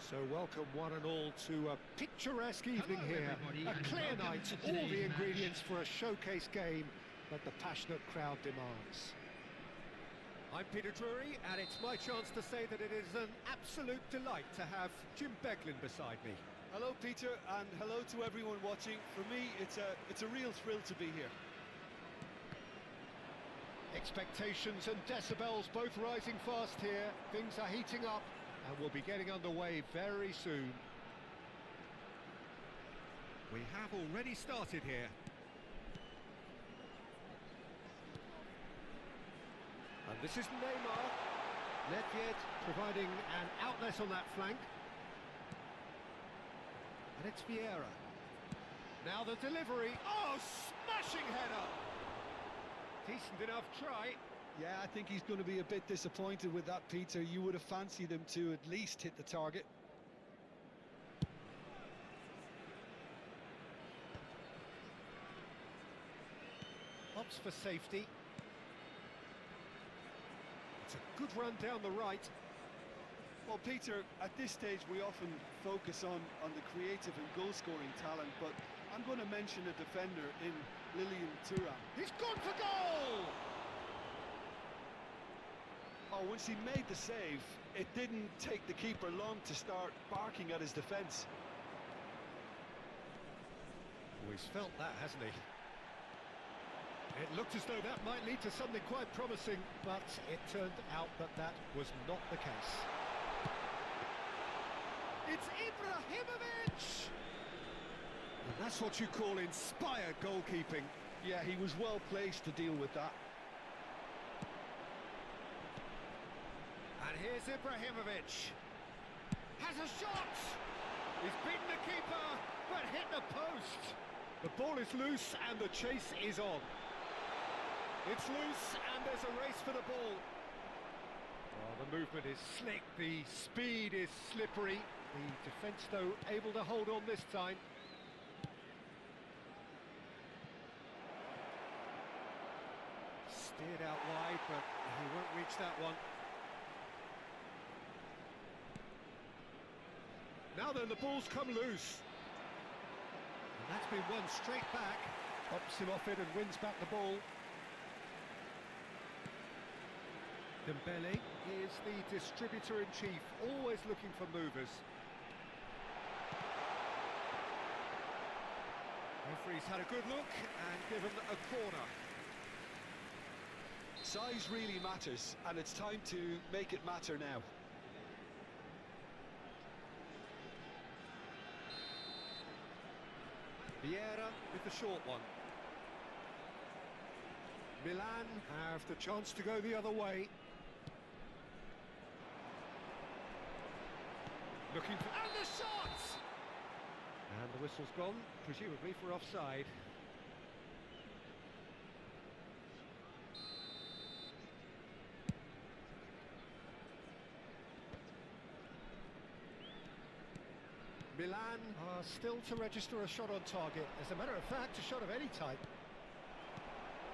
So welcome one and all to a picturesque evening here. A clear night, all the ingredients for a showcase game that the passionate crowd demands. I'm Peter Drury, and it's my chance to say that it is an absolute delight to have Jim Beglin beside me. Hello Peter, and hello to everyone watching. For me, it's a real thrill to be here. Expectations and decibels both rising fast here. Things are heating up, and we'll be getting underway very soon. We have already started here. And this is Neymar. Nedved providing an outlet on that flank. And it's Vieira. Now the delivery. Oh, smashing header! Decent enough try. Yeah, I think he's going to be a bit disappointed with that, Peter. You would have fancied him to at least hit the target. Opts for safety. It's a good run down the right. Well, Peter, at this stage we often focus on the creative and goal-scoring talent, but I'm going to mention a defender in Lilian Thuram. He's gone for goal! Oh, once he made the save, it didn't take the keeper long to start barking at his defence. Oh, he's felt that, hasn't he? It looked as though that might lead to something quite promising, but it turned out that that was not the case. It's Ibrahimovic! And that's what you call inspired goalkeeping. Yeah, he was well placed to deal with that. And here's Ibrahimovic. Has a shot! He's beaten the keeper, but hit the post. The ball is loose and the chase is on. It's loose and there's a race for the ball. Oh, the movement is slick, the speed is slippery. The defence, though, able to hold on this time. Steered out wide, but he won't reach that one. Now then, the ball's come loose. And that's been won straight back. Pops him off it and wins back the ball. Dembele is the distributor-in-chief, always looking for movers. Referee's had a good look and given a corner. Size really matters, and it's time to make it matter now. Vieira with the short one. Milan have the chance to go the other way. Looking for... And the shot! And the whistle's gone, presumably for offside. Milan are still to register a shot on target. As a matter of fact, a shot of any type.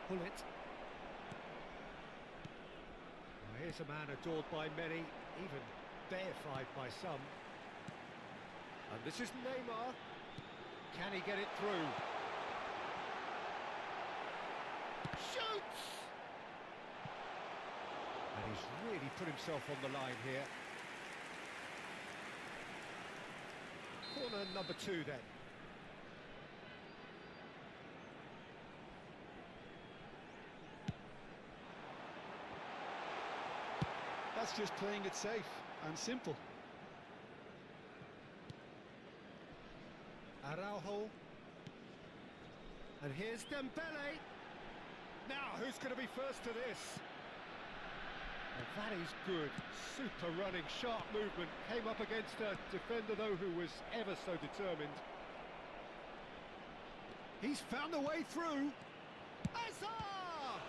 Pull it. Well, here's a man adored by many, even deified by some. And this is Neymar. Can he get it through? Shoots! And he's really put himself on the line here. Corner number 2 then. That's just playing it safe and simple. Araujo. And here's Dembele. Now, who's going to be first to this? And that is good. Super running, sharp movement. Came up against a defender, though, who was ever so determined. He's found a way through. Hazard!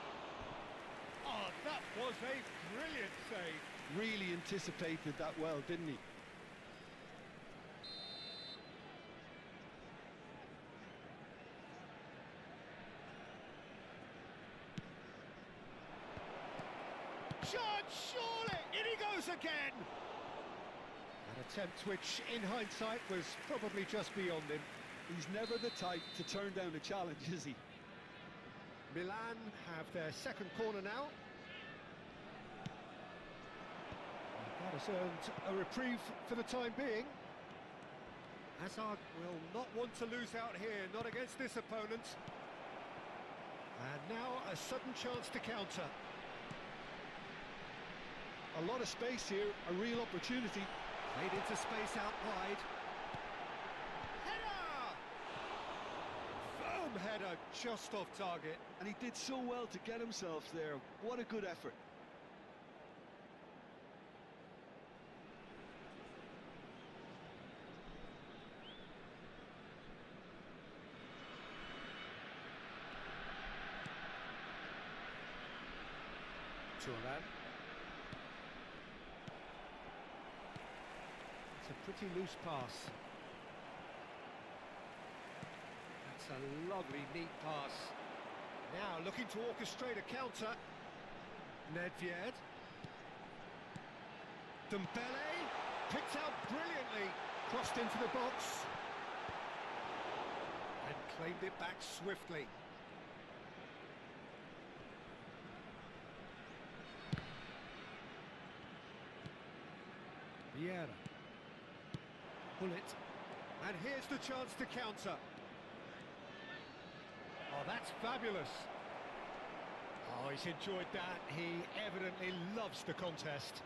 Oh, that was a brilliant save. Really anticipated that well, didn't he? Shot, surely! In he goes again! An attempt which, in hindsight, was probably just beyond him. He's never the type to turn down a challenge, is he? Milan have their second corner now. That has earned a reprieve for the time being. Hazard will not want to lose out here, not against this opponent. And now a sudden chance to counter. A lot of space here, a real opportunity. Played into space out wide. Header! Firm header, just off target. And he did so well to get himself there. What a good effort. Turan. It's a pretty loose pass. That's a lovely, neat pass. Now looking to orchestrate a counter. Nedved. Dembele picked out brilliantly. Crossed into the box. And claimed it back swiftly. Vieira. Pull it. And here's the chance to counter. Oh, that's fabulous. Oh, he's enjoyed that. He evidently loves the contest.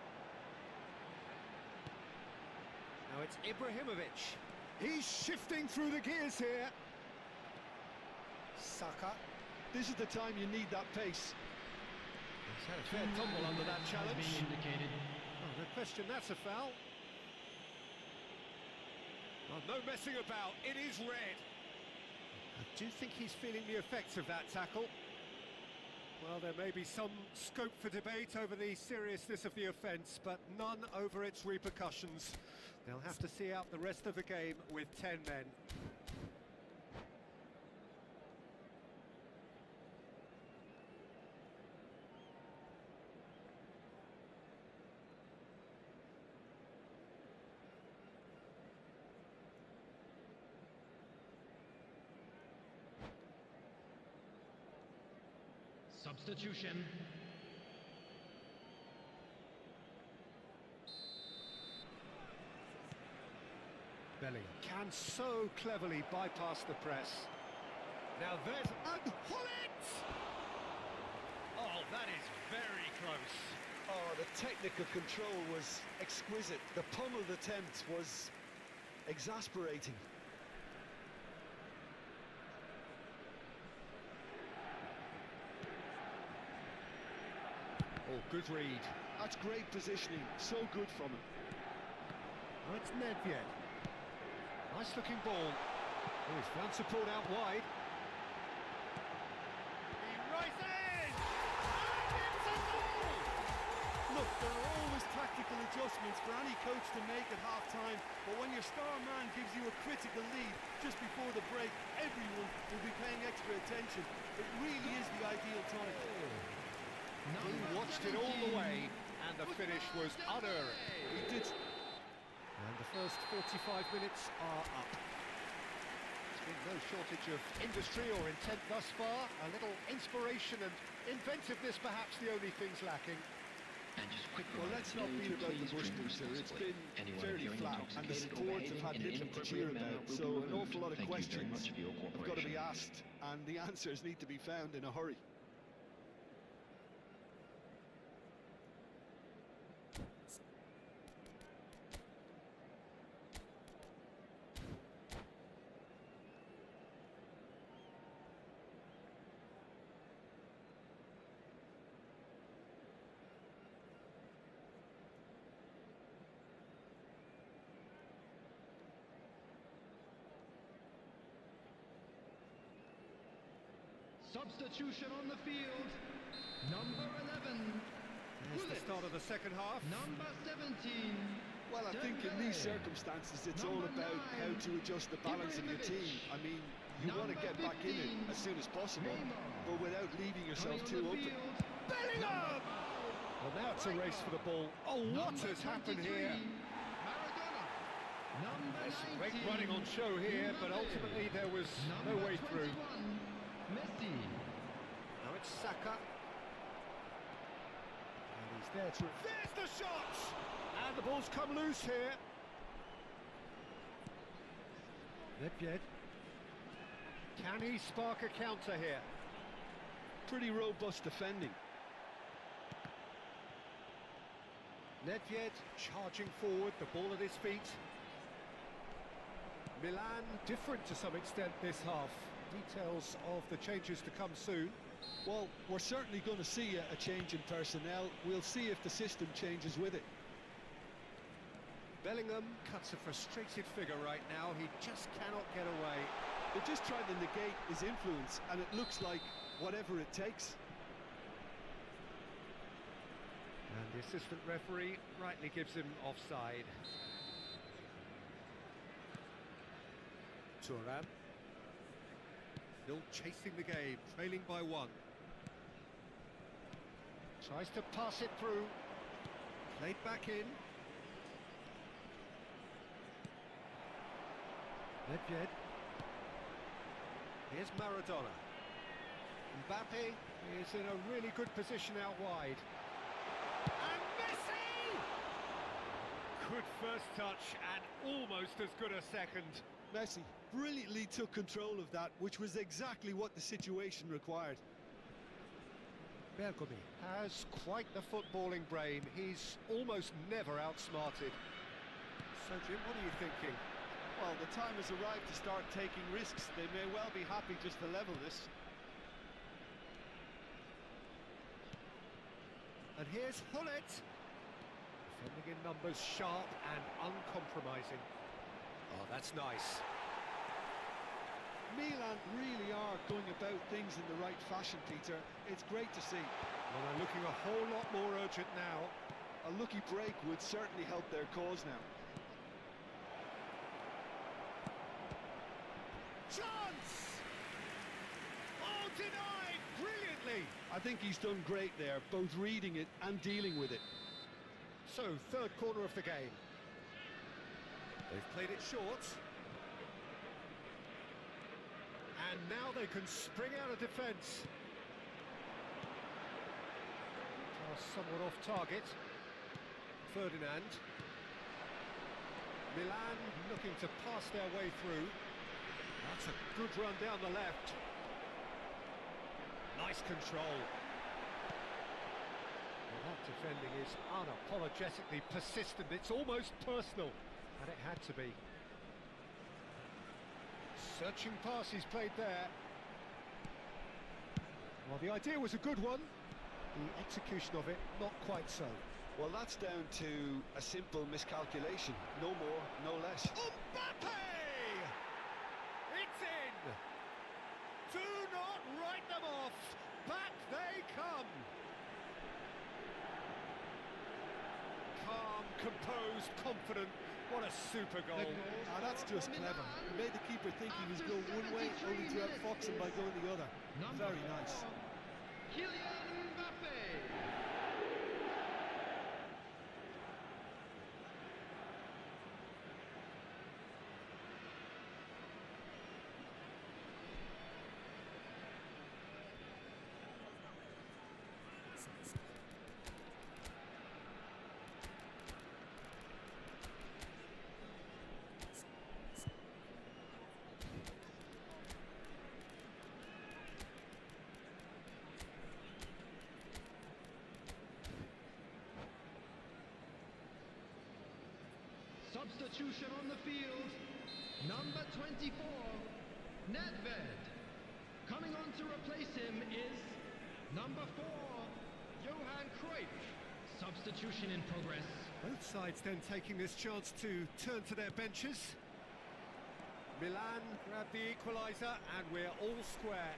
Now it's Ibrahimovic. He's shifting through the gears here. Saka. This is the time you need that pace. He's had a fair tumble under that challenge. Oh, no question, that's a foul. Oh, no messing about, it is red. I do think he's feeling the effects of that tackle. Well, there may be some scope for debate over the seriousness of the offence, but none over its repercussions. They'll have to see out the rest of the game with 10 men. Substitution. Bellingham can so cleverly bypass the press. Now there's... And Hullet! Oh, that is very close. Oh, the technical control was exquisite. The pummeled attempt was exasperating. Oh, good read. That's great positioning, so good from him. Oh, it's Nedved. Nice looking ball. Oh, he's found support out wide. He races! And it's a goal! Look, there are always tactical adjustments for any coach to make at half-time, but when your star man gives you a critical lead just before the break, everyone will be paying extra attention. It really is the ideal time. He watched it all the way, and the finish was unerring. He did. And the first 45 minutes are up. There's been no shortage of industry or intent thus far. A little inspiration and inventiveness, perhaps the only things lacking. And just quick Well, let's not beat about the bush, Peter. It's been fairly flat, and the supports have had little to cheer about, so an awful lot of questions have got to be asked, and the answers need to be found in a hurry. Substitution on the field. Number 11. Here's the start of the second half. Number 17. Well, I think in these circumstances, it's all about how to adjust the balance of your team. I mean, you want to get back in it as soon as possible, but without leaving yourself too open. Bellingham! Well, now it's a race for the ball. Oh, what has happened here? There's some great running on show here, but ultimately there was no way through. Messi. Now it's Saka. And he's there to... There's the shot! And the ball's come loose here. Nedved. Can he spark a counter here? Pretty robust defending. Nedved charging forward, the ball at his feet. Milan different to some extent this half. Details of the changes to come soon. Well, we're certainly going to see a change in personnel. We'll see if the system changes with it. Bellingham cuts a frustrated figure right now. He just cannot get away. They're just trying to negate his influence, and it looks like whatever it takes. And the assistant referee rightly gives him offside. Thuram. Still chasing the game, trailing by one. Tries to pass it through. Played back in. Nedved. Here's Maradona. Mbappe is in a really good position out wide. And Messi! Good first touch and almost as good a second. Messi brilliantly took control of that, which was exactly what the situation required. Bergomi has quite the footballing brain. He's almost never outsmarted. So, Jim, what are you thinking? Well, the time has arrived to start taking risks. They may well be happy just to level this. And here's Hullet. Defending in numbers, sharp and uncompromising. Oh, that's nice. Milan really are going about things in the right fashion, Peter. It's great to see. Well, they're looking a whole lot more urgent now. A lucky break would certainly help their cause now. Chance! Oh, denied brilliantly! I think he's done great there, both reading it and dealing with it. So, third corner of the game. They've played it short. And now they can spring out of defence. Somewhat off target. Ferdinand. Milan looking to pass their way through. That's a good run down the left. Nice control. Well, that defending is unapologetically persistent. It's almost personal, and it had to be. Searching pass he's played there. Well, the idea was a good one. The execution of it, not quite so. Well, that's down to a simple miscalculation. No more, no less. Mbappe! It's in! Do not write them off! Back they come! Calm, composed, confident. What a super goal. Ah, that's just clever. He made the keeper think he was going one way, only to outfox him by going the other. Very nice. Kylian Mbappe. Substitution on the field. Number 24, Nedved. Coming on to replace him is number 4, Johan Cruyff. Substitution in progress. Both sides then taking this chance to turn to their benches. Milan grab the equaliser and we're all square.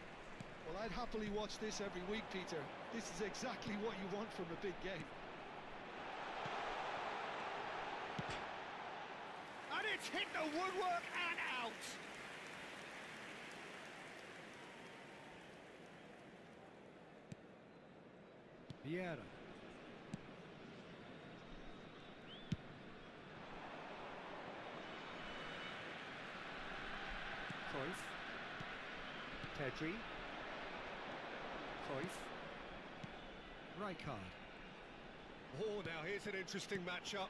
Well, I'd happily watch this every week, Peter. This is exactly what you want from a big game. And it's hit the woodwork and out. Vieira. Cruyff. Pedri. Cruyff. Rijkaard. Oh, now here's an interesting matchup.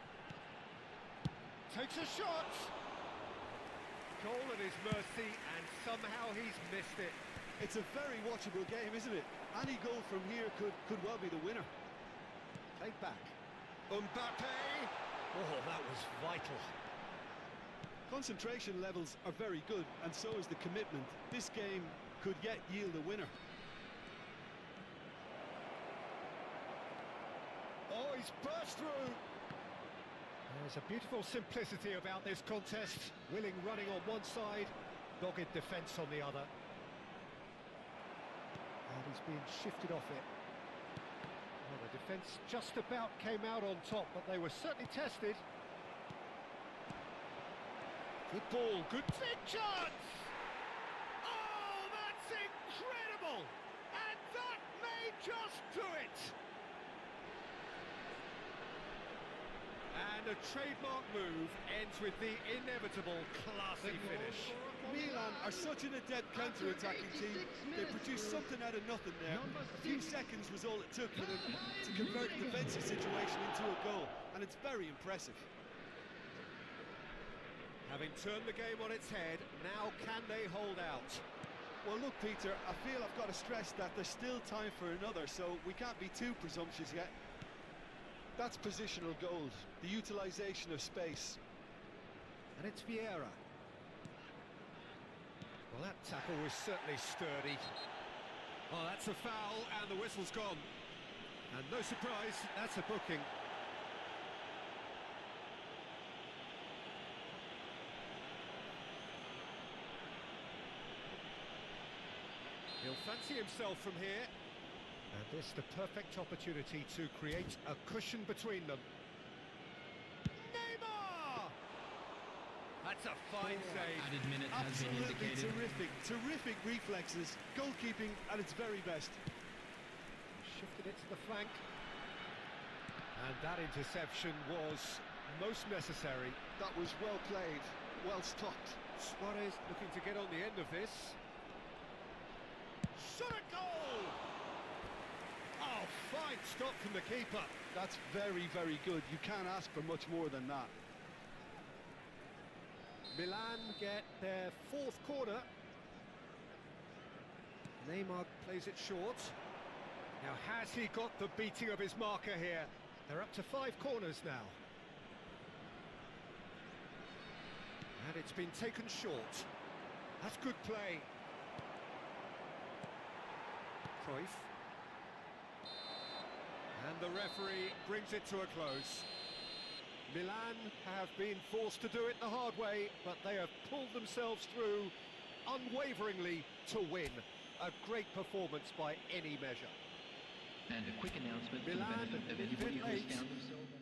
Takes a shot! Goal at his mercy, and somehow he's missed it. It's a very watchable game, isn't it? Any goal from here could well be the winner. Take back. Mbappe! Oh, that was vital. Concentration levels are very good, and so is the commitment. This game could yet yield a winner. Oh, he's burst through! There's a beautiful simplicity about this contest. Willing running on one side, dogged defence on the other. And he's being shifted off it. Well, the defence just about came out on top, but they were certainly tested. Good ball, good big chance! Oh, that's incredible! And that may just do it! And a trademark move ends with the inevitable classy finish. Milan are such an adept counter-attacking team. They produced something out of nothing there. A few seconds was all it took for them to convert a defensive situation into a goal, and it's very impressive. Having turned the game on its head, now can they hold out? Well, look, Peter, I feel I've got to stress that there's still time for another, so we can't be too presumptuous yet. That's positional gold, the utilisation of space. And it's Vieira. Well, that tackle was certainly sturdy. Oh, that's a foul, and the whistle's gone. And no surprise, that's a booking. He'll fancy himself from here. And this the perfect opportunity to create a cushion between them. Neymar! That's a fine save. Added minute has been Absolutely indicated. terrific reflexes, goalkeeping at its very best. Shifted it to the flank. And that interception was most necessary. That was well played, well stopped. Suarez looking to get on the end of this. Shot a goal! Oh, fine stop from the keeper. That's very, very good. You can't ask for much more than that. Milan get their fourth corner. Neymar plays it short. Now, has he got the beating of his marker here? They're up to 5 corners now. And it's been taken short. That's good play. Cruyff. And the referee brings it to a close. Milan have been forced to do it the hard way, but they have pulled themselves through unwaveringly to win. A great performance by any measure. And a quick announcement for the Milan, benefit of a anybody bit who has late. found themselves.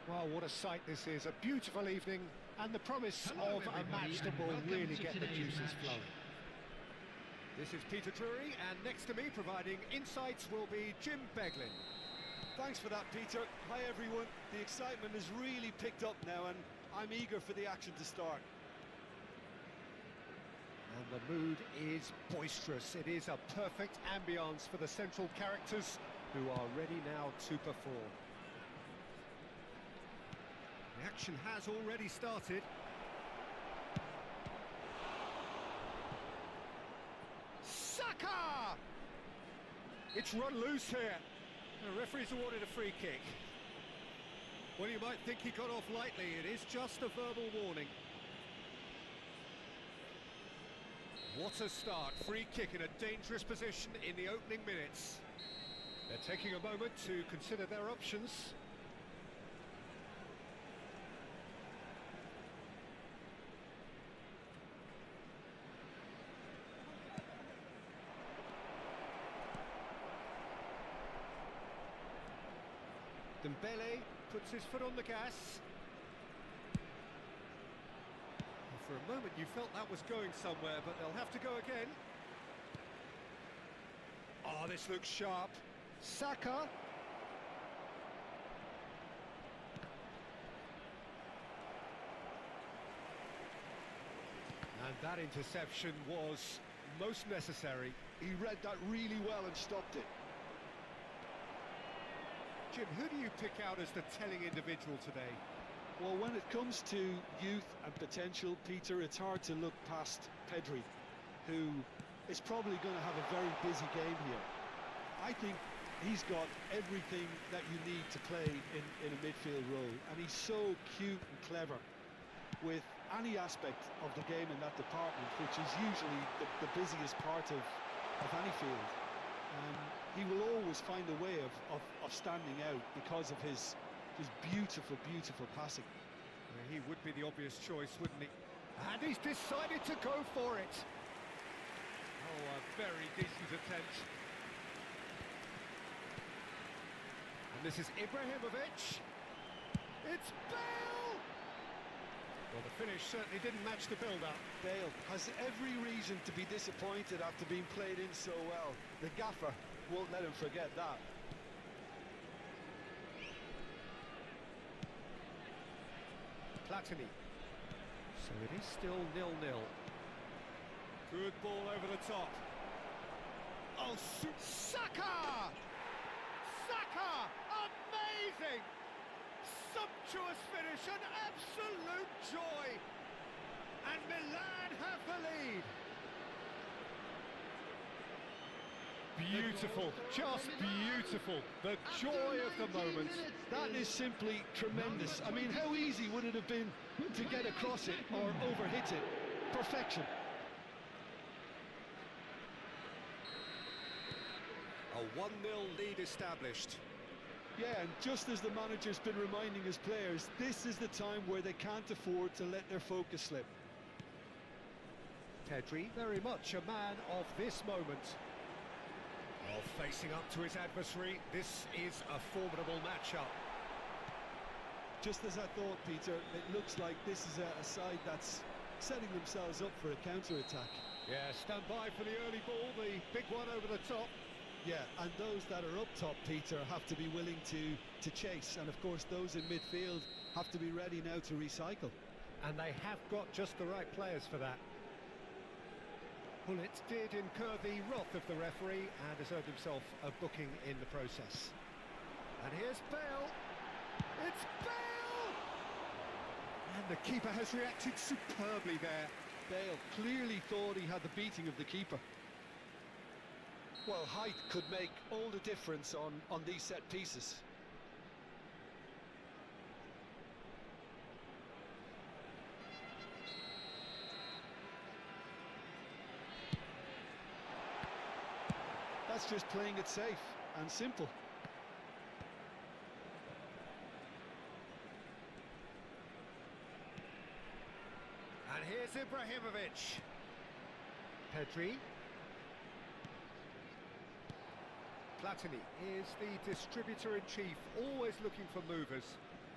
Well, what a sight this is. A beautiful evening and the promise Hello, of a everybody, match that and will welcome really to get the today's juices match. flowing. This is Peter Drury, and next to me providing insights will be Jim Beglin. Thanks for that, Peter. Hi, everyone. The excitement has really picked up now, and I'm eager for the action to start. And the mood is boisterous. It is a perfect ambience for the central characters who are ready now to perform. The action has already started. Saka! It's run loose here. The referee's awarded a free kick. Well, you might think he got off lightly. It is just a verbal warning. What a start. Free kick in a dangerous position in the opening minutes. They're taking a moment to consider their options. Dembele puts his foot on the gas. For a moment you felt that was going somewhere, but they'll have to go again. Oh, this looks sharp. Saka. And that interception was most necessary. He read that really well and stopped it. Jim, who do you pick out as the telling individual today? Well, when it comes to youth and potential, Peter, it's hard to look past Pedri, who is probably going to have a very busy game here. I think he's got everything that you need to play in a midfield role, and he's so cute and clever with any aspect of the game in that department, which is usually the busiest part of any field. He will always find a way of standing out because of his beautiful, beautiful passing. He would be the obvious choice, wouldn't he? And he's decided to go for it. Oh, a very decent attempt. And this is Ibrahimovic. It's Bale! Well, the finish certainly didn't match the build-up. Bale has every reason to be disappointed after being played in so well. The gaffer won't let him forget that. Platini. So it is still 0-0. Good ball over the top. Oh, Saka! Saka! Amazing! Sumptuous finish, an absolute joy! And Milan have the lead. Beautiful, just beautiful. The joy of the moment. That is simply tremendous. I mean, how easy would it have been to get across it or overhit it? Perfection. A 1-0 lead established. Yeah, and just as the manager's been reminding his players, this is the time where they can't afford to let their focus slip. Pedri, very much a man of this moment. Oh, facing up to his adversary, this is a formidable matchup. Just as I thought, Peter, it looks like this is a side that's setting themselves up for a counter-attack. Yeah, stand by for the early ball, the big one over the top. Yeah, and those that are up top, Peter, have to be willing to chase. And of course, those in midfield have to be ready now to recycle. And they have got just the right players for that. Gullit did incur the wrath of the referee and has earned himself a booking in the process. And here's Bale. It's Bale! And the keeper has reacted superbly there. Bale clearly thought he had the beating of the keeper. Well, height could make all the difference on these set pieces. That's just playing it safe and simple. And here's Ibrahimovic. Pedri. Platini is the distributor-in-chief, always looking for movers.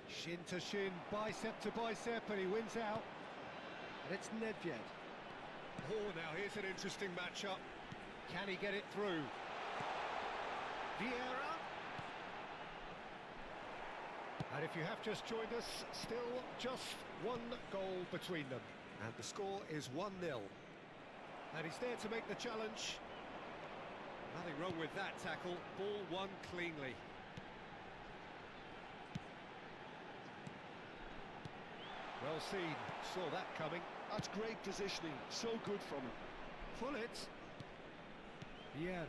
Shin to shin, bicep to bicep, and he wins out. And it's Nedved. Oh, now here's an interesting matchup. Can he get it through? Vieira. And if you have just joined us, still just one goal between them. And the score is 1-0. And he's there to make the challenge. Nothing wrong with that tackle. Ball won cleanly. Well seen. Saw that coming. That's great positioning. So good from him. Gullit. Vieira.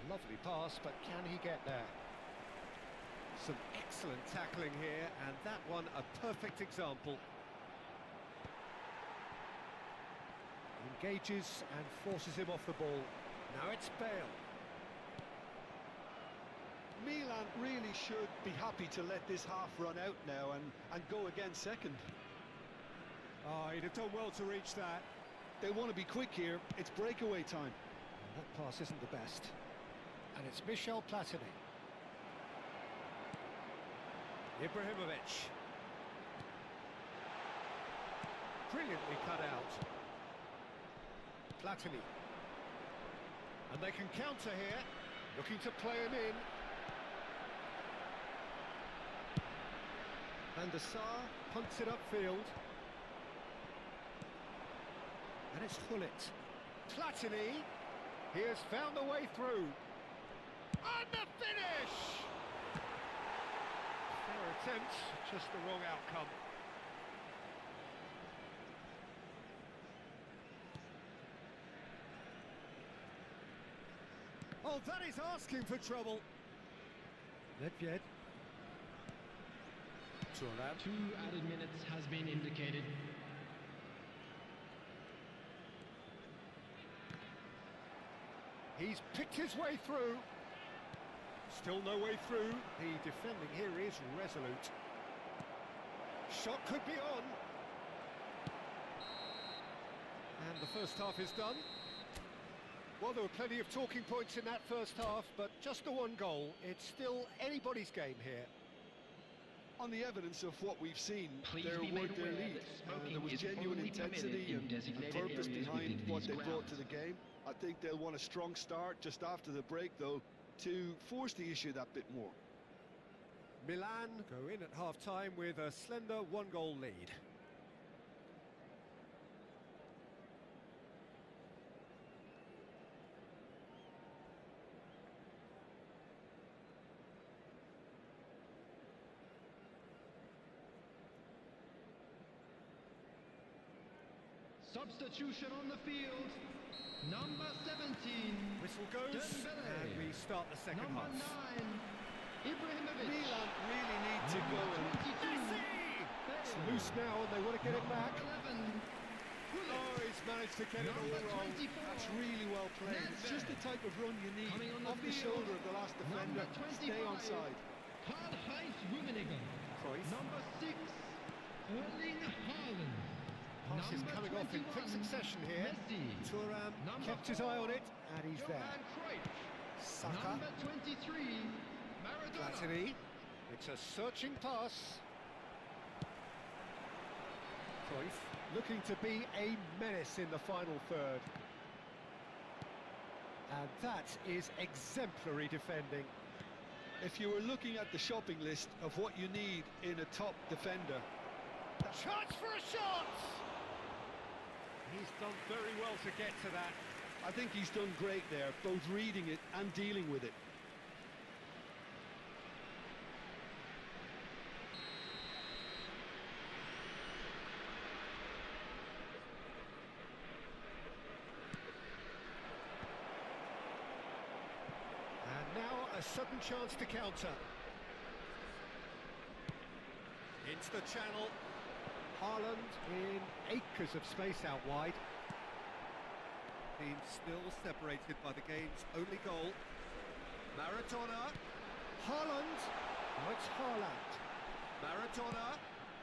Lovely pass, but can he get there? Some excellent tackling here, and that one a perfect example. Engages and forces him off the ball. Now it's Bale. Milan really should be happy to let this half run out now and go again second. Oh, he'd have done well to reach that. They want to be quick here. It's breakaway time. Well, that pass isn't the best. And it's Michel Platini. Ibrahimovic. Brilliantly cut out. Platini. And they can counter here, looking to play him in. And the Sar punts it upfield. And it's Gullit. Platini. He has found a way through. And the finish! Fair attempt, just the wrong outcome. Oh, that is asking for trouble. Nedved. Thuram. 2 added minutes has been indicated. He's picked his way through. Still no way through. The defending here is resolute. Shot could be on. And the first half is done. Well, there were plenty of talking points in that first half, but just the one goal. It's still anybody's game here. On the evidence of what we've seen, Please there be made were their aware lead. that smoking There was is genuine only permitted intensity in and designated purpose areas behind within what these they brought to grounds. the game. I think they'll want a strong start just after the break, though, to force the issue that bit more. Milan go in at half-time with a slender one-goal lead. Substitution on the field. Number 17. Whistle goes, Dembele. and we start the second Number half. 9. Ibrahimovic. Milan really need to go Number and 22. It's Bale. loose now, and they want to get it Number back. 11. oh, he's managed to get it all Number wrong. 24. That's really well played. It's just the type of run you need. Coming on the Off the field. shoulder of the last defender. Number Stay 25. onside. Karl-Heinz Rummenigge. Cruyff. Number 6. Erling Haaland. Passes Number coming off in quick 21, succession here. Messi. Thuram Number kept his 4, eye on it, and he's there. Johan Cruyff. Saka, Number 23, Maradona. Platini. It's a searching pass. Cruyff looking to be a menace in the final third. And that is exemplary defending. If you were looking at the shopping list of what you need in a top defender, Chance for a shot! He's done very well to get to that. I think he's done great there, both reading it and dealing with it. And now a sudden chance to counter. Into the channel. Haaland in acres of space out wide. Team still separated by the game's only goal. Maradona. Haaland. Now it's Haaland. Maradona.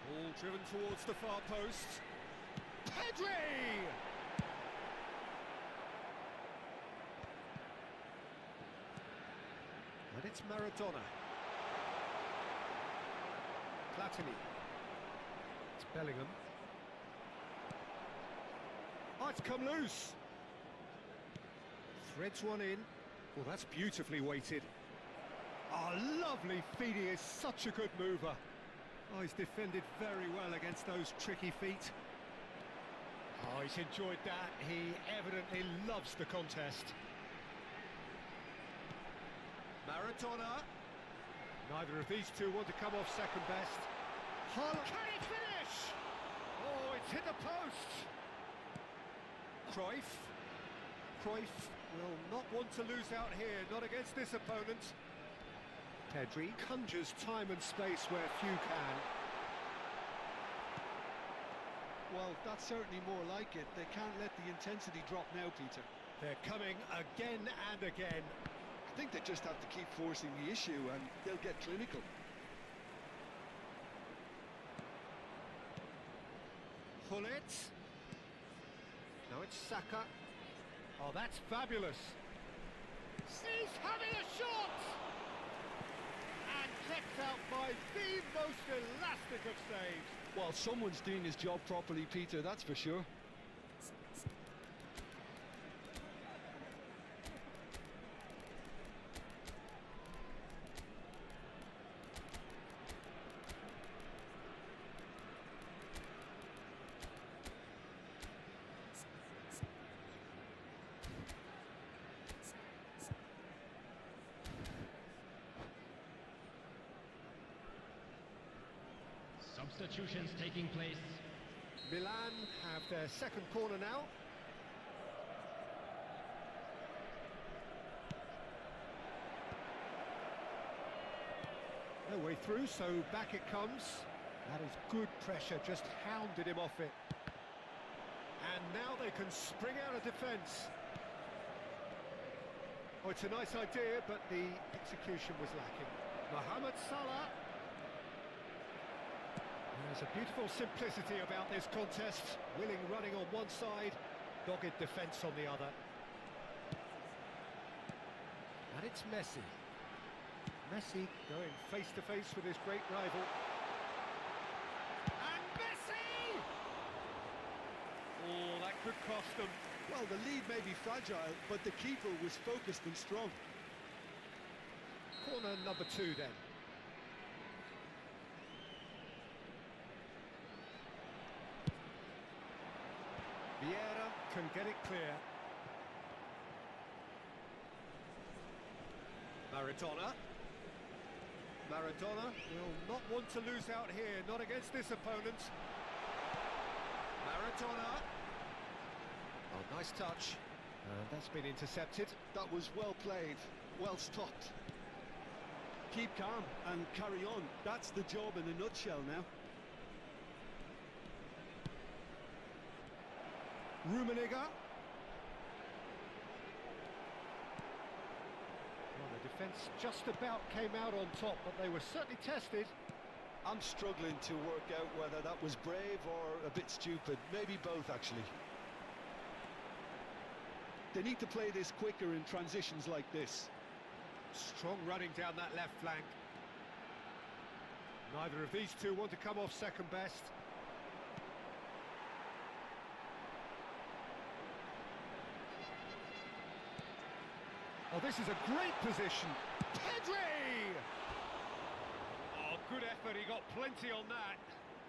Ball driven towards the far post. Pedri! And it's Maradona. Platini. It's Bellingham. Oh, it's come loose. Threads one in. Well, that's beautifully weighted. Oh, lovely feet. He is such a good mover. Oh, he's defended very well against those tricky feet. Oh, he's enjoyed that. He evidently loves the contest. Maradona. Neither of these two want to come off second best. Haaland. Can he finish? Oh, it's hit the post. Cruyff. Cruyff will not want to lose out here, not against this opponent. Pedri conjures time and space where few can. Well, that's certainly more like it. They can't let the intensity drop now, Peter. They're coming again and again. I think they just have to keep forcing the issue and they'll get clinical. Gullit. Now it's Saka. Oh, that's fabulous. He's having a shot! And kept out by the most elastic of saves. Well, someone's doing his job properly, Peter, that's for sure. Substitutions taking place. Milan have their second corner now. No way through, so back it comes. That is good pressure, just hounded him off it. And now they can spring out of defence. Oh, it's a nice idea, but the execution was lacking. Mohamed Salah. There's a beautiful simplicity about this contest. Willing running on one side, dogged defence on the other. And it's Messi. Messi going face to face with his great rival. could cost them. Well, the lead may be fragile, but the keeper was focused and strong. Corner number 2 then. Vieira can get it clear. Maradona. Maradona will not want to lose out here, not against this opponent. Maradona. Oh, nice touch. And that's been intercepted. That was well played, well stopped. Keep calm and carry on. That's the job in a nutshell now. Rummenigge. Well, the defence just about came out on top, but they were certainly tested. I'm struggling to work out whether that was brave or a bit stupid. Maybe both, actually. They need to play this quicker in transitions like this. Strong running down that left flank. Neither of these two want to come off second best. Oh, this is a great position. Pedri! Oh, good effort. He got plenty on that.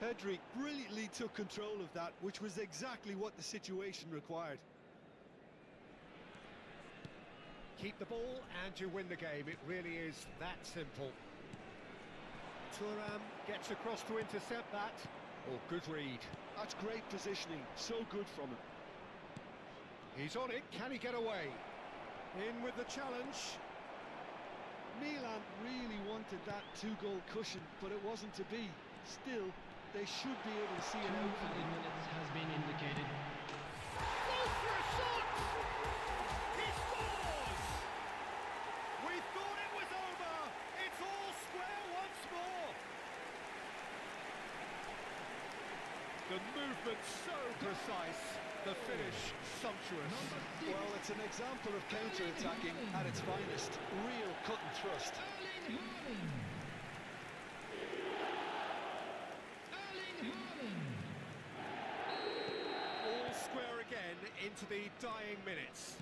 Pedri brilliantly took control of that, which was exactly what the situation required. Keep the ball and you win the game. It really is that simple. Thuram gets across to intercept that. Oh, good read. That's great positioning. So good from him. He's on it. Can he get away? In with the challenge. Milan really wanted that 2-goal cushion, but it wasn't to be. Still, they should be able to see it 2 out. added minutes has been indicated. Goes for a shot! He scores! We thought it was over. It's all square once more. The movement so precise. The finish sumptuous. Well, it's an example of counter-attacking at its finest. Real cut and thrust. All square again into the dying minutes.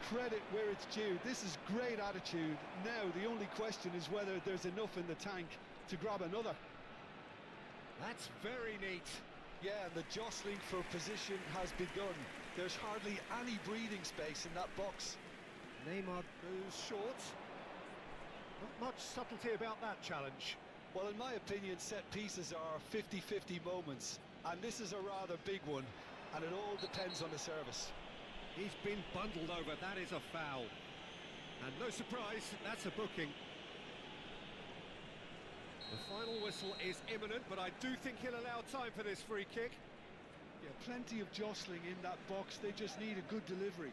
Credit where it's due. This is great attitude. Now, the only question is whether there's enough in the tank to grab another. That's very neat. Yeah, the jostling for position has begun. There's hardly any breathing space in that box. Neymar goes short. Not much subtlety about that challenge. Well, in my opinion, set pieces are 50-50 moments, and this is a rather big one, and it all depends on the service. He's been bundled over. That is a foul. And no surprise, that's a booking. The final whistle is imminent, but I do think he'll allow time for this free kick. Yeah, plenty of jostling in that box. They just need a good delivery.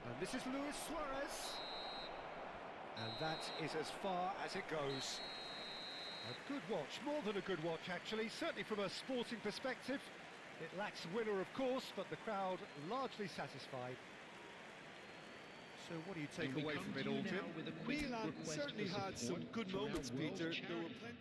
And this is Luis Suarez. And that is as far as it goes. A good watch, more than a good watch actually, certainly from a sporting perspective. It lacks winner of course, but the crowd largely satisfied. So what do you take away from it all, Jim? Milan certainly had some good moments, Peter. There were plenty.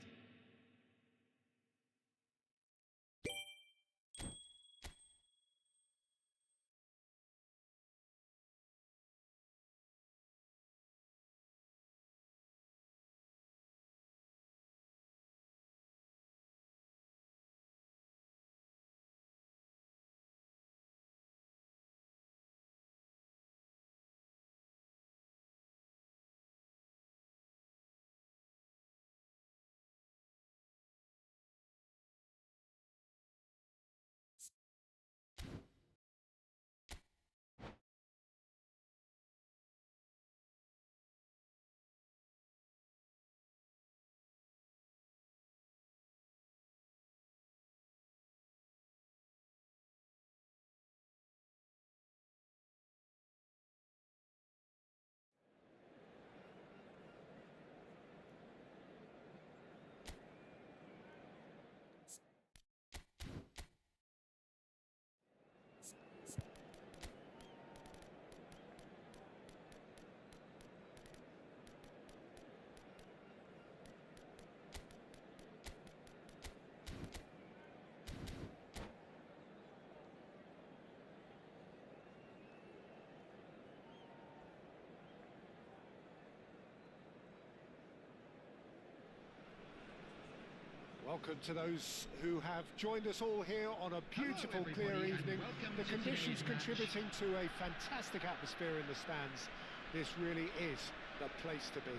Welcome to those who have joined us all here on a beautiful, clear everybody, and evening. welcome The to conditions today's match. contributing to a fantastic atmosphere in the stands. This really is the place to be.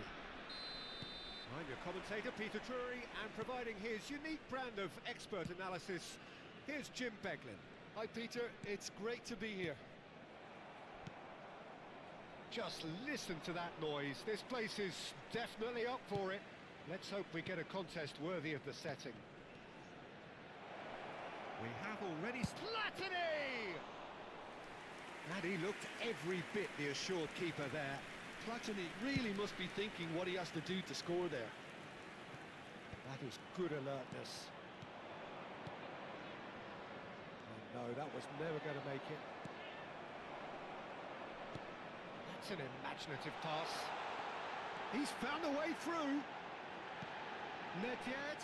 I'm your commentator, Peter Drury, and providing his unique brand of expert analysis, here's Jim Beglin. Hi Peter, it's great to be here. Just listen to that noise. This place is definitely up for it. Let's hope we get a contest worthy of the setting. We have already Platini! And he looked every bit the assured keeper there. Platini really must be thinking what he has to do to score there. That is good alertness. Oh no, that was never going to make it. That's an imaginative pass. He's found a way through. Not yet.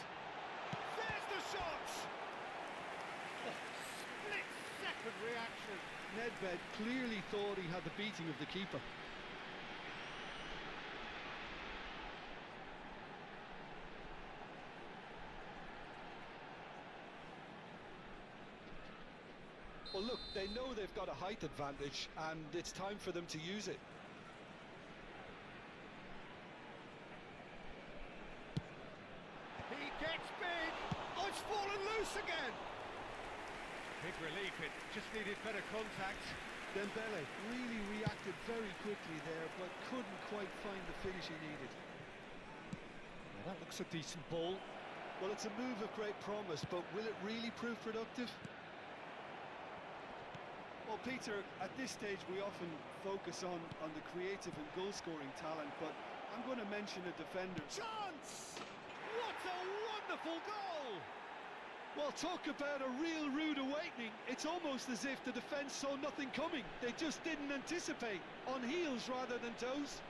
There's the shot! Oh, split-second reaction. Nedved clearly thought he had the beating of the keeper. Well, look, they know they've got a height advantage, and it's time for them to use it. He gets big. Oh, it's fallen loose again. Big relief, it just needed better contact. Dembele really reacted very quickly there, but couldn't quite find the finish he needed. Well, that looks a decent ball. Well, it's a move of great promise, but will it really prove productive? Well, Peter, at this stage we often focus on the creative and goal-scoring talent, but I'm going to mention a defender. Chance! What a wonderful goal! Well, talk about a real rude awakening. It's almost as if the defence saw nothing coming. They just didn't anticipate. On heels rather than toes.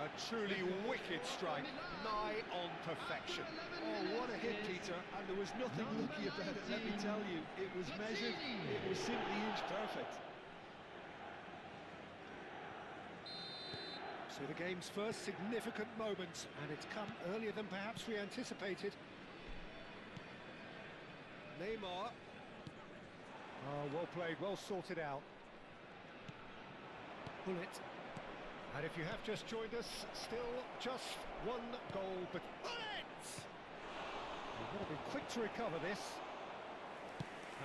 A truly wicked strike, nigh on perfection. Oh, what a hit, Peter. And there was nothing lucky about it, let me tell you. It was measured, it was simply inch perfect. So the game's first significant moment, and it's come earlier than perhaps we anticipated. Neymar. Oh, well played, well sorted out. Bullet. And if you have just joined us, still just one goal, but Bullet! You've got to be quick to recover this.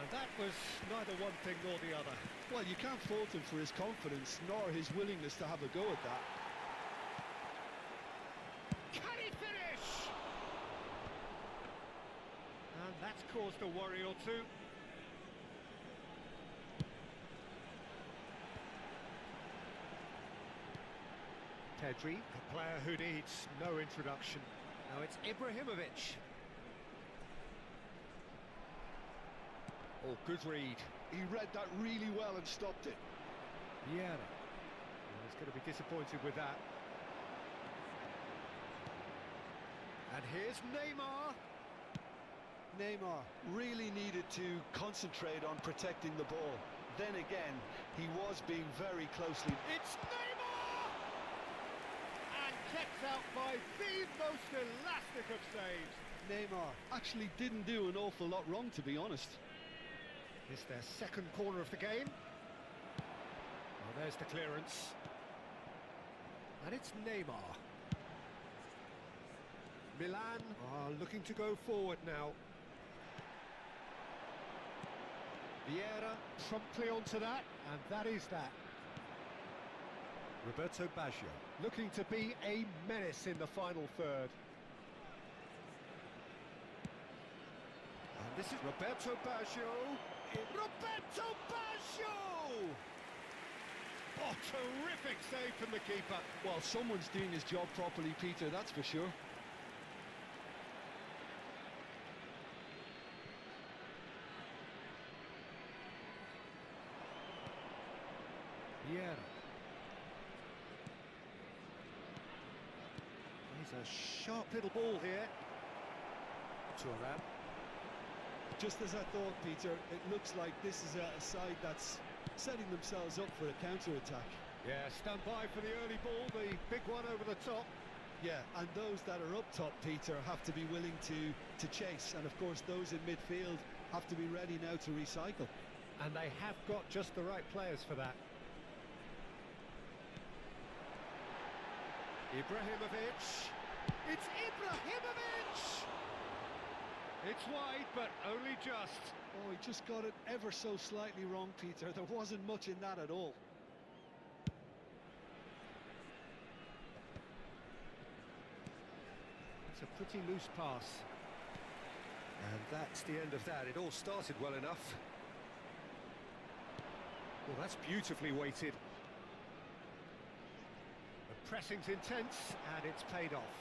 And that was neither one thing nor the other. Well, you can't fault him for his confidence, nor his willingness to have a go at that. Can he finish? And that's caused a worry or two. Pedri, a player who needs no introduction. Now it's Ibrahimovic. Oh, good read. He read that really well and stopped it. Yeah. Well, he's going to be disappointed with that. And here's Neymar. Neymar really needed to concentrate on protecting the ball. Then again, he was being very closely. It's Neymar! And kept out by the most elastic of saves. Neymar actually didn't do an awful lot wrong, to be honest. It's their second corner of the game. Oh, there's the clearance. And it's Neymar. Milan are looking to go forward now. Vieira promptly onto that, and that is that. Roberto Baggio looking to be a menace in the final third. And this is Roberto Baggio. Roberto Baggio! Oh, terrific save from the keeper. Well, someone's doing his job properly, Peter, that's for sure. Vieira. He's a sharp little ball here. Turan. Just as I thought, Peter, it looks like this is a side that's setting themselves up for a counter-attack. Yeah, stand by for the early ball, the big one over the top. Yeah, and those that are up top, Peter, have to be willing to chase, and of course those in midfield have to be ready now to recycle. And they have got just the right players for that. Ibrahimovic. It's Ibrahimovic! It's wide, but only just. Oh, he just got it ever so slightly wrong, Peter. There wasn't much in that at all. It's a pretty loose pass. And that's the end of that. It all started well enough. Well, that's beautifully weighted. The pressing's intense, and it's paid off.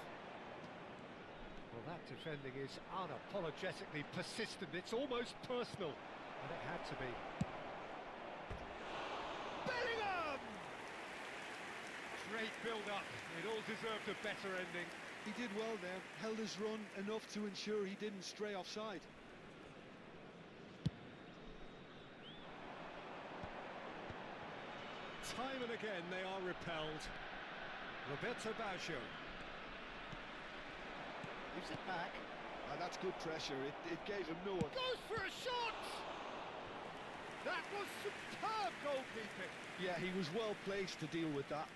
Well, that defending is unapologetically persistent. It's almost personal, and it had to be. Bellingham! Great build-up. It all deserved a better ending. He did well there, held his run enough to ensure he didn't stray offside. Time and again they are repelled. Roberto Baggio. Gives it back. That's good pressure, it gave him no one. Goes for a shot! That was superb goalkeeping. Yeah, he was well placed to deal with that.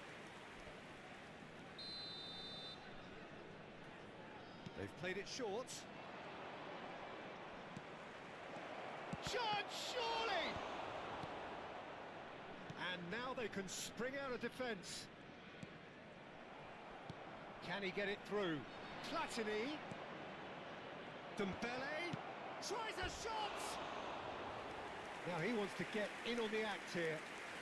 They've played it short. Chance, surely! And now they can spring out of defence. Can he get it through? Platini. Dembele. Tries a shot! Now he wants to get in on the act here.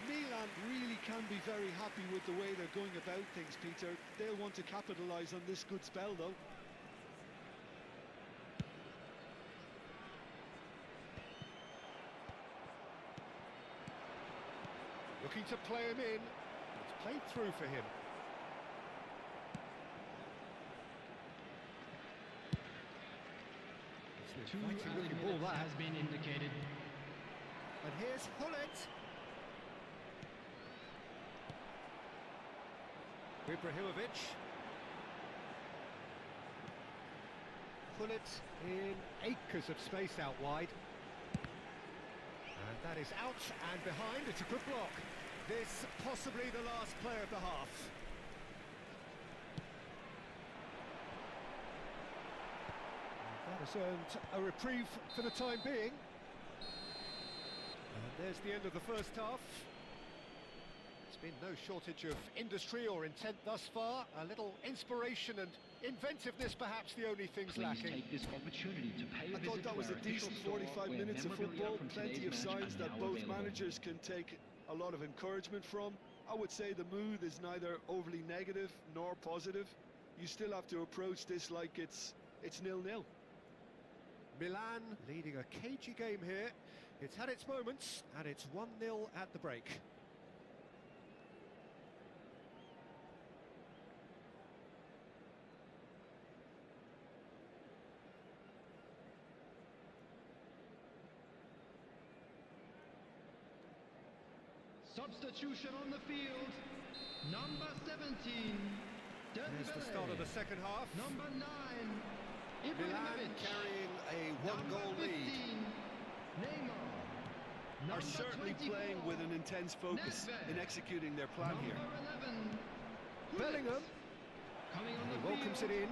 Milan really can be very happy with the way they're going about things, Peter. They'll want to capitalise on this good spell, though. Looking to play him in. It's played through for him. Two added minutes has been indicated. And here's Hullet. Ibrahimovic. Hullet in acres of space out wide. And that is out and behind. It's a good block. This possibly the last play of the half. That has earned a reprieve for the time being. And there's the end of the first half. There's been no shortage of industry or intent thus far. A little inspiration and inventiveness, perhaps the only things Please lacking. take this opportunity to pay a I thought visit that to was our a official decent store 45 where minutes of memorabilia football, from plenty today's of match signs are that now both available. managers can take a lot of encouragement from. I would say the mood is neither overly negative nor positive. You still have to approach this like it's 0-0. Milan leading a cagey game here. It's had its moments, and it's 1-0 at the break. Substitution on the field. Number 17. There's the start of the second half. Number 9. Milan Ibrahimovic. carrying a one-goal Number lead. 15, Neymar. Are Number certainly 24, playing with an intense focus in Nedved. executing their plan here. Number 11. Bellingham. Coming on He the welcomes field. it in.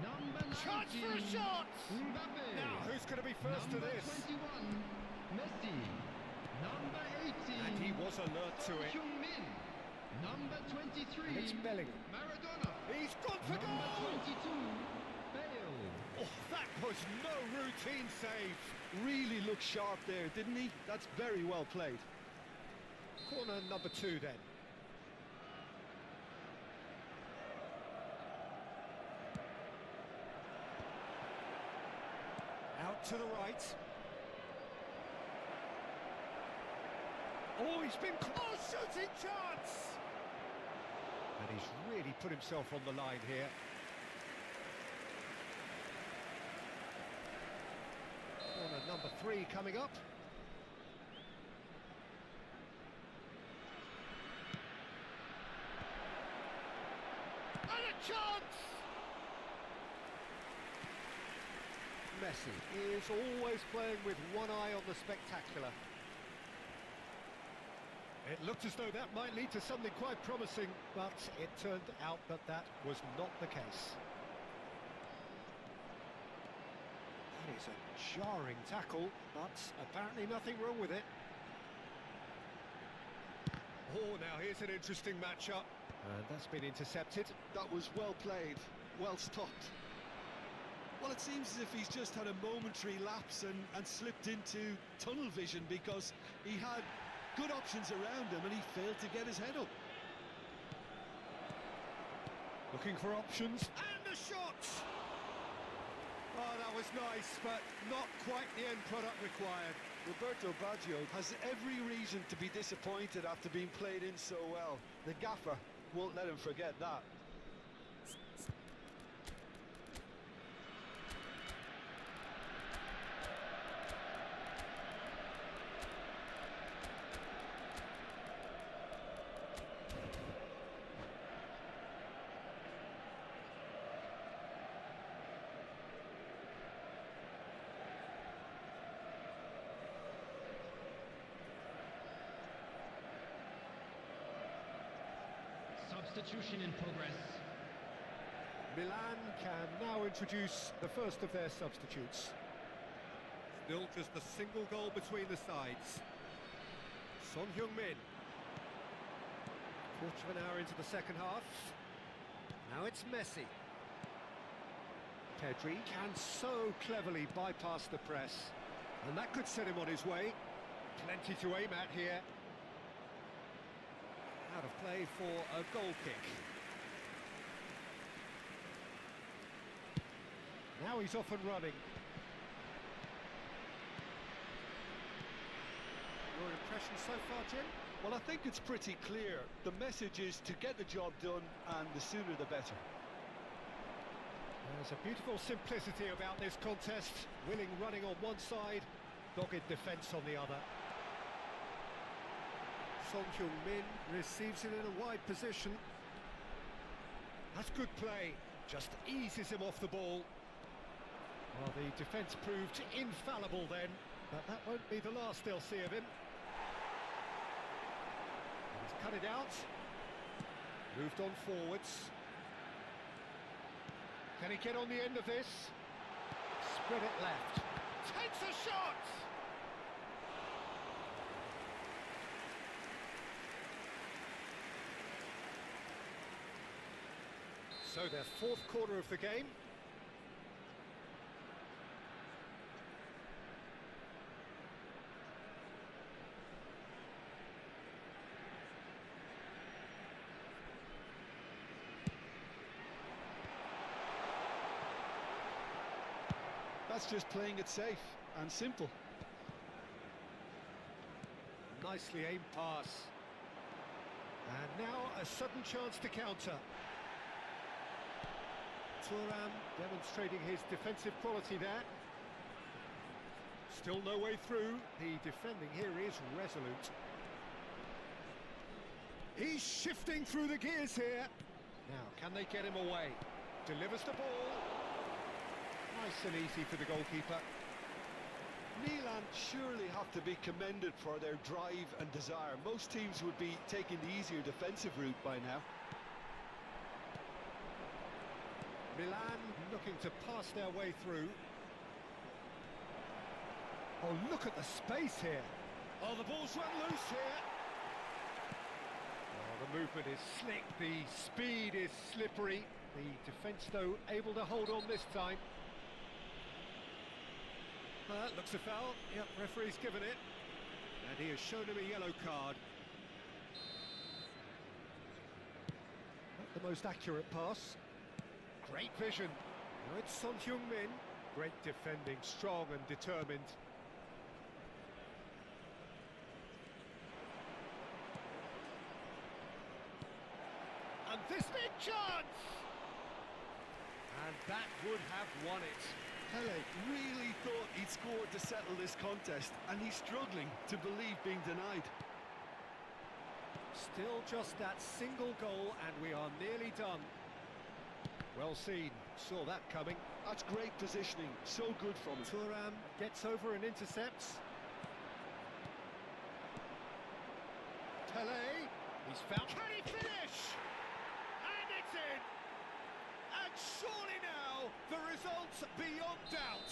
Number 19. Chance for a shot! Mbappe. Now, who's going to be first Number to this? 21. Messi. Number 18. And he was alert to it. Heung-min. Number 23. And it's Bellingham. Maradona. He's gone for Number goal! 22. Bale. Oh, that was no routine save. Really looked sharp there, didn't he? That's very well played. Corner number 2 then. Out to the right. Oh, he's been... Oh, shooting chance! And he's really put himself on the line here. Corner number 3 coming up. And a chance! Messi is always playing with one eye on the spectacular. It looked as though that might lead to something quite promising, but it turned out that that was not the case. That is a jarring tackle, but apparently nothing wrong with it. Oh, now here's an interesting matchup. And that's been intercepted. That was well played, well stopped. Well, it seems as if he's just had a momentary lapse and slipped into tunnel vision, because he had good options around him and he failed to get his head up. Looking for options, and a shot! Oh, that was nice, but not quite the end product required. Roberto Baggio has every reason to be disappointed after being played in so well. The gaffer won't let him forget that. Substitution in progress. Milan can now introduce the first of their substitutes. Still just a single goal between the sides. Son Heung-min. Quarter of an hour into the second half. Now it's Messi. Pedri can so cleverly bypass the press, and that could set him on his way. Plenty to aim at here. Out of play for a goal kick. Now he's off and running. Your impression so far, Jim? Well, I think it's pretty clear. The message is to get the job done, and the sooner the better. There's a beautiful simplicity about this contest. Willing running on one side, dogged defence on the other. Son Heung-min receives it in a wide position. That's good play, just eases him off the ball. Well, the defence proved infallible then, but that won't be the last they'll see of him. He's cut it out, moved on forwards. Can he get on the end of this? Spread it left. Takes a shot! So their fourth quarter of the game. That's just playing it safe and simple. Nicely aimed pass. And now a sudden chance to counter. Thuram demonstrating his defensive quality there. Still no way through. The defending here is resolute. He's shifting through the gears here. Now, can they get him away? Delivers the ball. Nice and easy for the goalkeeper. Milan surely have to be commended for their drive and desire. Most teams would be taking the easier defensive route by now. Milan looking to pass their way through. Oh, look at the space here. Oh, the ball's run loose here. Oh, the movement is slick, the speed is slippery. The defence, though, able to hold on this time. Looks a foul. Yep, referee's given it. And he has shown him a yellow card. Not the most accurate pass. Great vision. Now it's Son Heung-min. Great defending, strong and determined. And this big chance! And that would have won it. Pele really thought he'd scored to settle this contest, and he's struggling to believe being denied. Still just that single goal, and we are nearly done. Well seen, saw that coming. That's great positioning, so good from him. Thuram gets over and intercepts. Tele, he's found. Can he finish? And it's in! And surely now, the result's beyond doubt.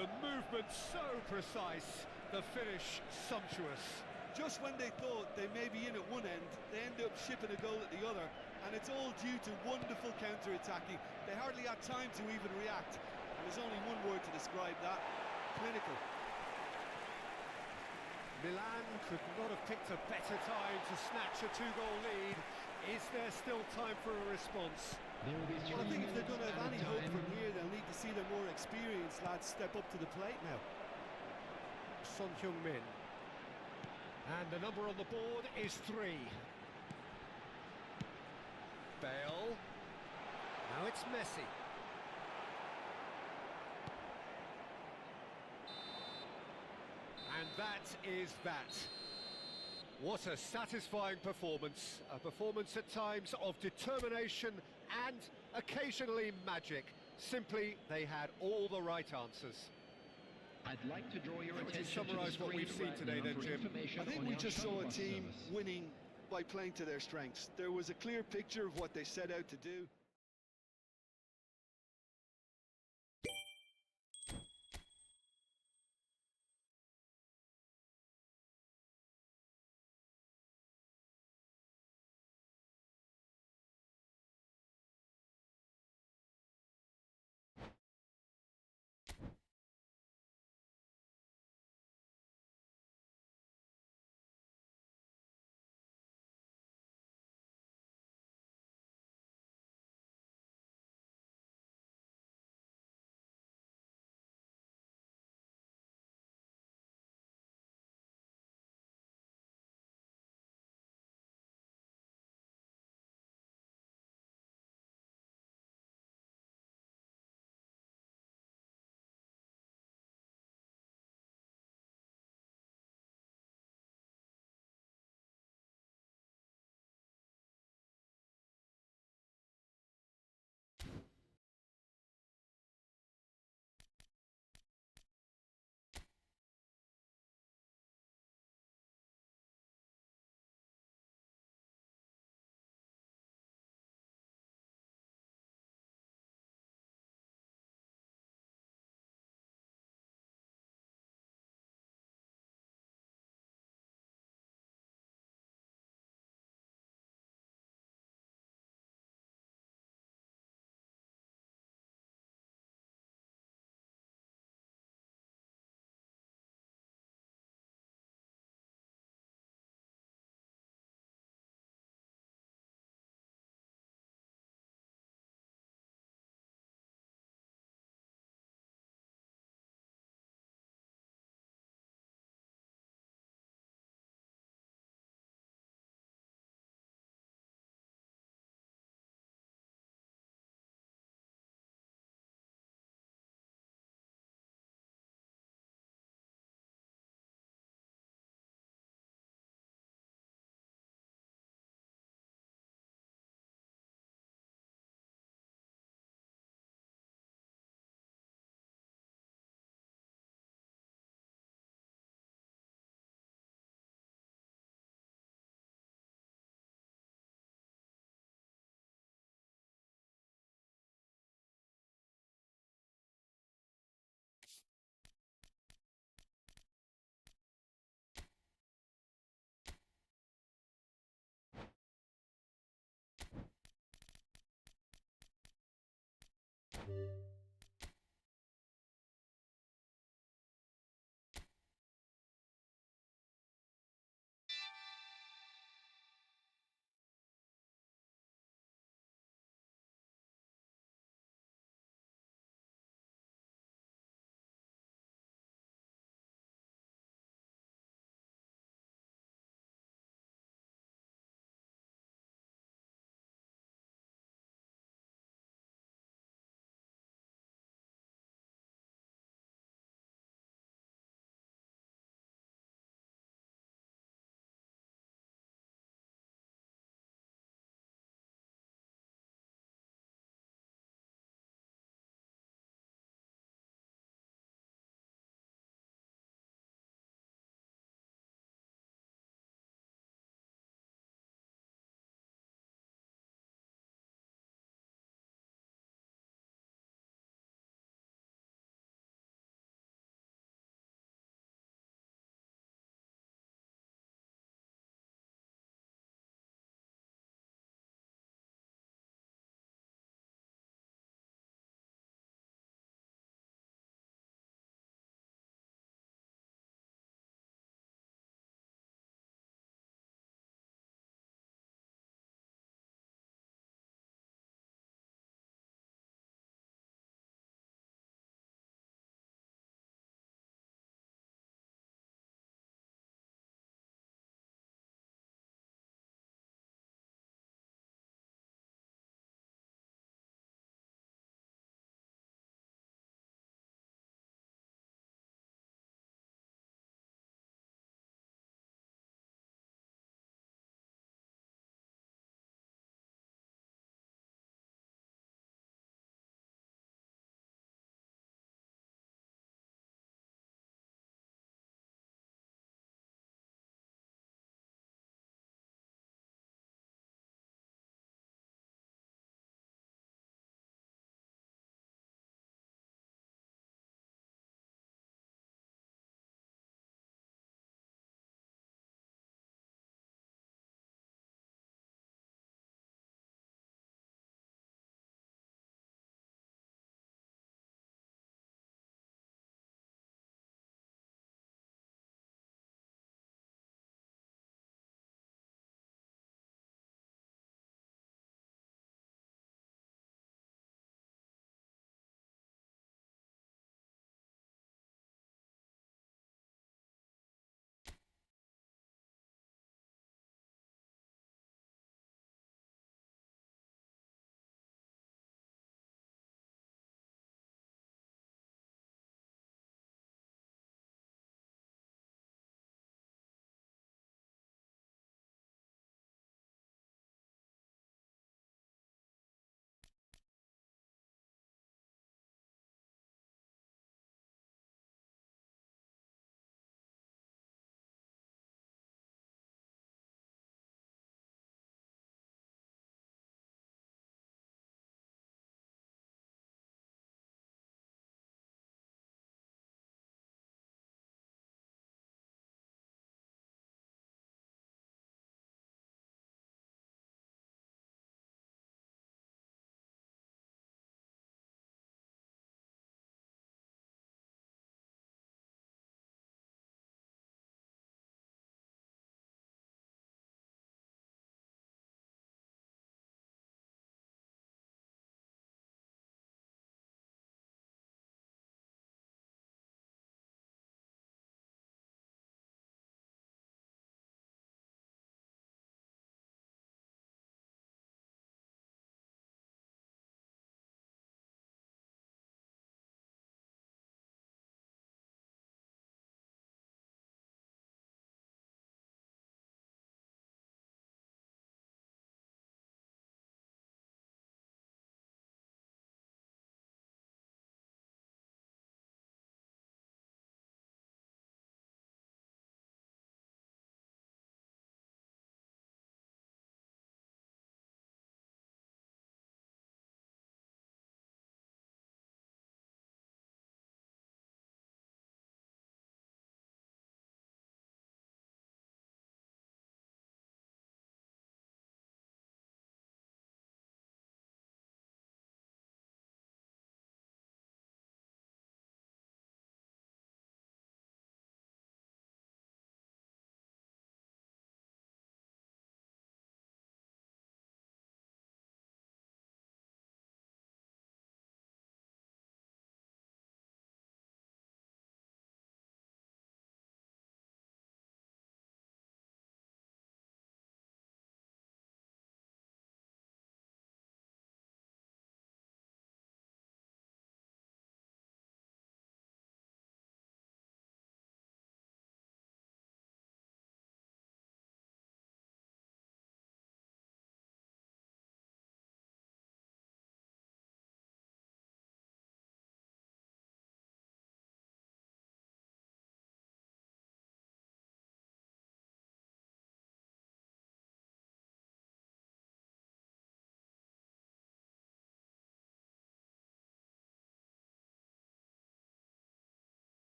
The movement so precise, the finish sumptuous. Just when they thought they may be in at one end, they end up shipping a goal at the other, and it's all due to wonderful counter-attacking. They hardly had time to even react, and there's only one word to describe that: clinical. Milan could not have picked a better time to snatch a two-goal lead. Is there still time for a response? There will be 3 Well, I think if they're going to have any minutes hope added from time. here, they'll need to see their more experienced lads step up to the plate now. Son Heung-min. And the number on the board is 3. Bale. Now it's Messi. And that is that. What a satisfying performance. A performance at times of determination and occasionally magic. Simply, they had all the right answers. I'd like to draw your How would you attention to the summarise what screen we've seen right today now then, for Jim? information I think on we your just shuttle saw a bus team service. winning by playing to their strengths. There was a clear picture of what they set out to do.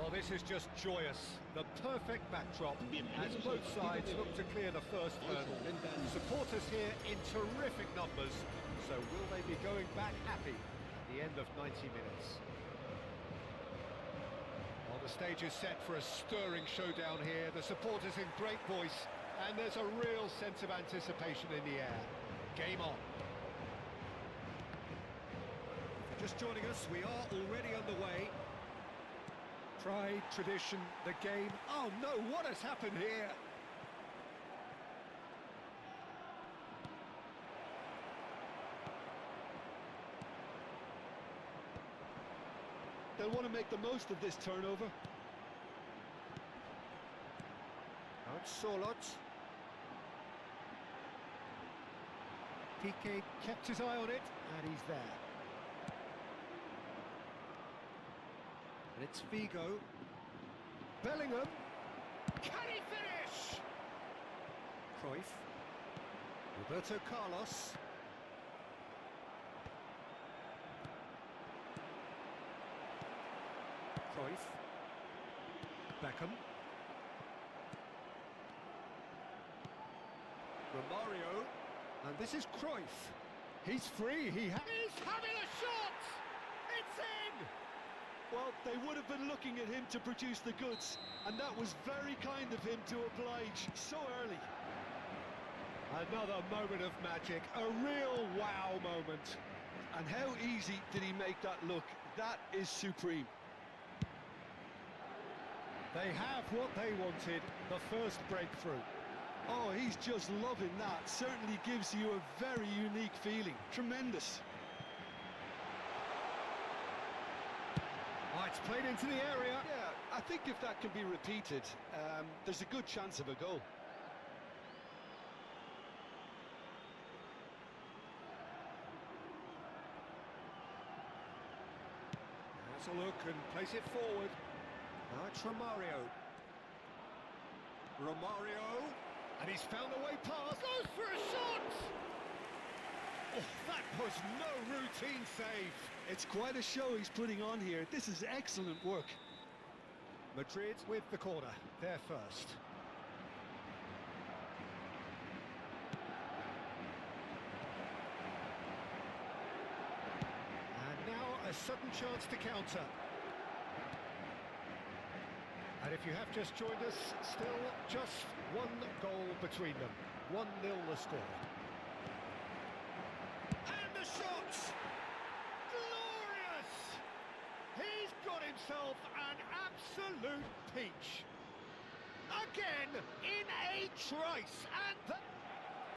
Well, this is just joyous. The perfect backdrop as both sides look to clear the first hurdle. Supporters here in terrific numbers, so will they be going back happy at the end of 90 minutes? Well, the stage is set for a stirring showdown here. The supporters in great voice, and there's a real sense of anticipation in the air. Game on. Just joining us, we are already underway. Pride, tradition, the game. Oh no, what has happened here? They'll want to make the most of this turnover. Out Solot. Piqué kept his eye on it, and he's there. And it's Figo. Bellingham. Can he finish? Cruyff. Roberto Carlos. Cruyff. Beckham. Romario. And this is Cruyff. He's free. He's having a shot! It's in! Well, they would have been looking at him to produce the goods, and that was very kind of him to oblige so early. Another moment of magic, a real wow moment. And how easy did he make that look? That is supreme. They have what they wanted, the first breakthrough. Oh, he's just loving that. Certainly gives you a very unique feeling. Tremendous. Oh, it's played into the area. Yeah, I think if that can be repeated, there's a good chance of a goal. Has a look and place it forward. Now it's Romario. Romario. And he's found a way past. Goes for a shot! Oh, that was no routine save. It's quite a show he's putting on here. This is excellent work. Madrid with the corner. They're first. And now a sudden chance to counter. And if you have just joined us, still just one goal between them. 1-0 the score. And the shot! Glorious! He's got himself an absolute peach. Again, in a trice, and